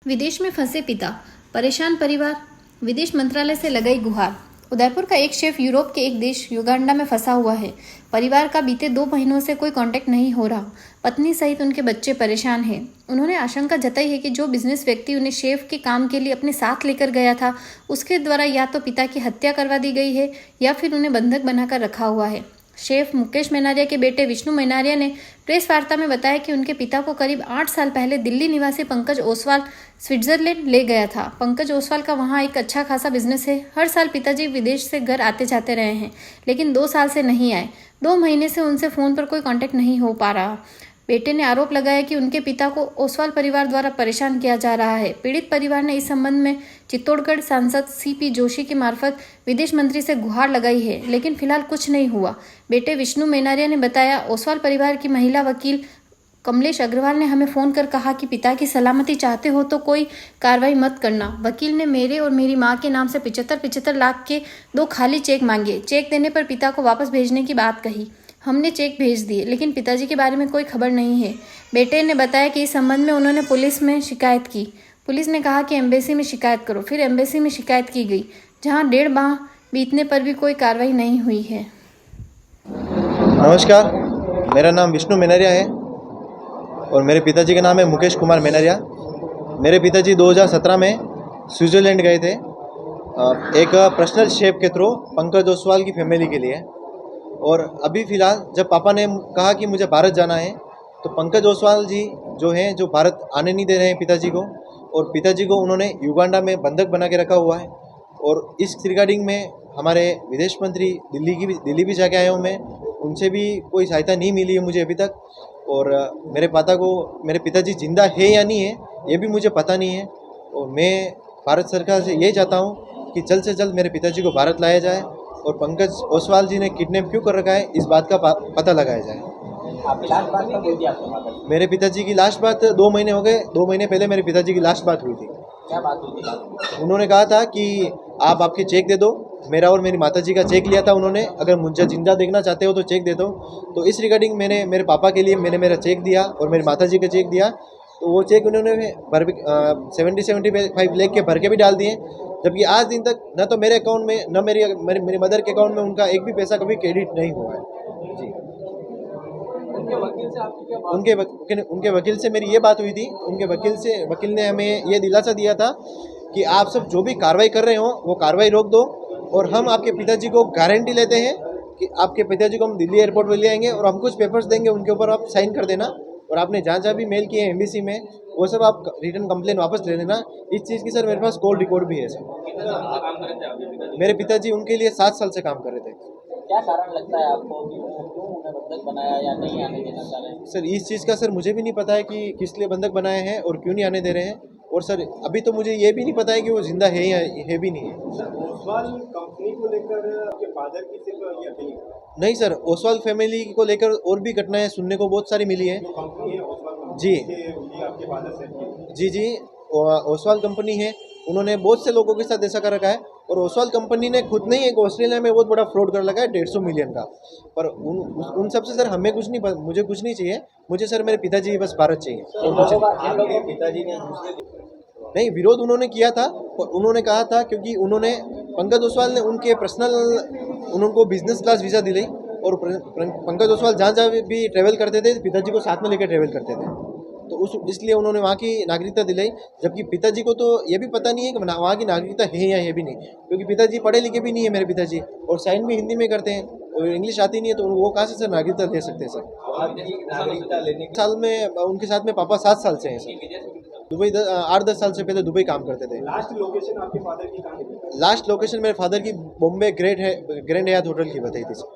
विदेश में फंसे पिता, परेशान परिवार, विदेश मंत्रालय से लगाई गुहार। उदयपुर का एक शेफ यूरोप के एक देश युगांडा में फंसा हुआ है। परिवार का बीते 2 महीनों से कोई कांटेक्ट नहीं हो रहा। पत्नी सहित उनके बच्चे परेशान हैं। उन्होंने आशंका जताई है कि जो बिजनेस व्यक्ति उन्हें शेफ के काम के लिए अपने साथ लेकर गया था, उसके द्वारा या तो पिता की हत्या करवा दी गई है या फिर उन्हें बंधक बनाकर रखा हुआ है। शेफ मुकेश मेनारिया के बेटे विष्णु मेनारिया ने प्रेस वार्ता में बताया कि उनके पिता को करीब 8 साल पहले दिल्ली निवासी पंकज ओसवाल स्विट्जरलैंड ले गया था। पंकज ओसवाल का वहां एक अच्छा खासा बिजनेस है। हर साल पिताजी विदेश से घर आते जाते रहे हैं, लेकिन 2 साल से नहीं आए। 2 महीने से उनसे फोन पर कोई कांटेक्ट नहीं हो पा रहा। बेटे ने आरोप लगाया कि उनके पिता को ओसवाल परिवार द्वारा परेशान किया जा रहा है। पीड़ित परिवार ने इस संबंध में चित्तौड़गढ़ सांसद सीपी जोशी के मार्फत विदेश मंत्री से गुहार लगाई है, लेकिन फिलहाल कुछ नहीं हुआ। बेटे विष्णु मेनारिया ने बताया, ओसवाल परिवार की महिला वकील कमलेश अग्रवाल ने हमें फोन कर कहा कि पिता की सलामती चाहते हो तो कोई कार्रवाई मत करना। वकील ने मेरे और मेरी मां के नाम से 75 लाख के 2 खाली चेक मांगे। चेक देने पर पिता को वापस भेजने की बात कही। हमने चेक भेज दिए, लेकिन पिताजी के बारे में कोई खबर नहीं है। बेटे ने बताया कि इस संबंध में उन्होंने पुलिस में शिकायत की। पुलिस ने कहा कि एम्बेसी में शिकायत करो। फिर एम्बेसी में शिकायत की गई, जहां 1.5 माह बीतने पर भी कोई कार्रवाई नहीं हुई है। नमस्कार, मेरा नाम विष्णु मेनारिया है और मेरे पिताजी का नाम है मुकेश कुमार मेनारिया। मेरे पिताजी 2017 में स्विट्ज़रलैंड गए थे एक पर्सनल शेफ के थ्रू पंकज ओसवाल की फैमिली के लिए। और अभी फ़िलहाल जब पापा ने कहा कि मुझे भारत जाना है, तो पंकज ओसवाल जी जो हैं, जो भारत आने नहीं दे रहे हैं पिताजी को, और पिताजी को उन्होंने युगांडा में बंधक बना के रखा हुआ है। और इस रिगार्डिंग में हमारे विदेश मंत्री दिल्ली भी जाके आया हूँ मैं, उनसे भी कोई सहायता नहीं मिली है मुझे अभी तक। और मेरे पिताजी जिंदा है या नहीं है ये भी मुझे पता नहीं है। और मैं भारत सरकार से यही चाहता हूँ कि जल्द से जल्द मेरे पिताजी को भारत लाया जाए और पंकज ओसवाल जी ने किडनैप क्यों कर रखा है इस बात का पता लगाया जाए। आपकी लास्ट बात कब हुई थी आपके माता की? मेरे पिताजी की लास्ट बात 2 महीने हो गए। 2 महीने पहले मेरे पिताजी की लास्ट बात हुई थी। क्या बात हुई थी? उन्होंने कहा था कि आप आपके चेक दे दो। मेरा और मेरी माताजी का चेक लिया था उन्होंने, अगर मुझे जिंदा देखना चाहते हो तो चेक दे दो। तो इस रिगार्डिंग मैंने मेरे पापा के लिए मेरा चेक दिया और मेरी माताजी का चेक दिया। तो वो चेक उन्होंने 75 लाख के भर के भी डाल दिए, जबकि आज दिन तक न तो मेरे अकाउंट में न मेरी मदर के अकाउंट में उनका एक भी पैसा कभी क्रेडिट नहीं हुआ है जी। उनके वकील से आपकी क्या बात? उनके वकील से मेरी ये बात हुई थी। वकील ने हमें ये दिलासा दिया था कि आप सब जो भी कार्रवाई कर रहे हो वो कार्रवाई रोक दो, और हम आपके पिताजी को गारंटी लेते हैं कि आपके पिताजी को हम दिल्ली एयरपोर्ट पर ले आएंगे और हम कुछ पेपर्स देंगे, उनके ऊपर आप साइन कर देना। और आपने जहाँ भी मेल किए हैं एम्बेसी में, वो सब आप रिटर्न कंप्लेन वापस ले लेना। इस चीज़ की सर मेरे पास कॉल रिकॉर्ड भी है सर। कितने साल से काम कर रहे थे आपके पिताजी? मेरे पिताजी उनके लिए 7 साल से काम कर रहे थे। क्या कारण लगता है आपको कि वो क्यों उन्हें बंधक बनाया या नहीं आने देना चाह रहे हैं? सर इस चीज़ का सर मुझे भी नहीं पता है कि किस लिए बंधक बनाए हैं और क्यों नहीं आने दे रहे हैं। और सर अभी तो मुझे ये भी नहीं पता है कि वो जिंदा है या है भी नहीं है। सर ओसवाल कंपनी को लेकर आपके फादर की सिर्फ ये अपील नहीं सर, ओसवाल फैमिली को लेकर और भी घटनाएं सुनने को बहुत सारी मिली है। जो कंपनी है ओसवाल कंपनी जी। ये आपके फादर से जी ओसवाल कंपनी है, उन्होंने बहुत से लोगों के साथ ऐसा कर रखा है। और ओसवाल कंपनी ने खुद नहीं एक ऑस्ट्रेलिया में बहुत बड़ा फ्रॉड कर रखा है 150 मिलियन का। पर उन सब से सर हमें मुझे कुछ नहीं चाहिए। मुझे सर मेरे पिताजी बस भारत चाहिए और मुझे आपके पिताजी ने नहीं। विरोध उन्होंने किया था और उन्होंने कहा था क्योंकि उन्होंने पंकज ओसवाल ने उनके उनको बिजनेस क्लास वीज़ा दिलाई, और पंकज ओसवाल जहाँ भी ट्रैवल करते थे पिताजी को साथ में लेकर ट्रैवल करते थे। तो इसलिए उन्होंने वहाँ की नागरिकता दिलाई, जबकि पिताजी को तो ये भी पता नहीं है कि वहाँ की नागरिकता है या है भी नहीं, क्योंकि पिताजी पढ़े लिखे भी नहीं है मेरे पिताजी, और साइन भी हिंदी में करते हैं और इंग्लिश आती नहीं है। तो वो कहाँ से सर नागरिकता ले सकते हैं सर? नागरिकता लेने साल में उनके साथ में पापा 7 साल से हैं सर। दुबई 8-10 साल से पहले दुबई काम करते थे। लास्ट लोकेशन आपके फादर की कहाँ थी? लास्ट लोकेशन मेरे फादर की बॉम्बे ग्रैंड हयात होटल की बताई थी सर।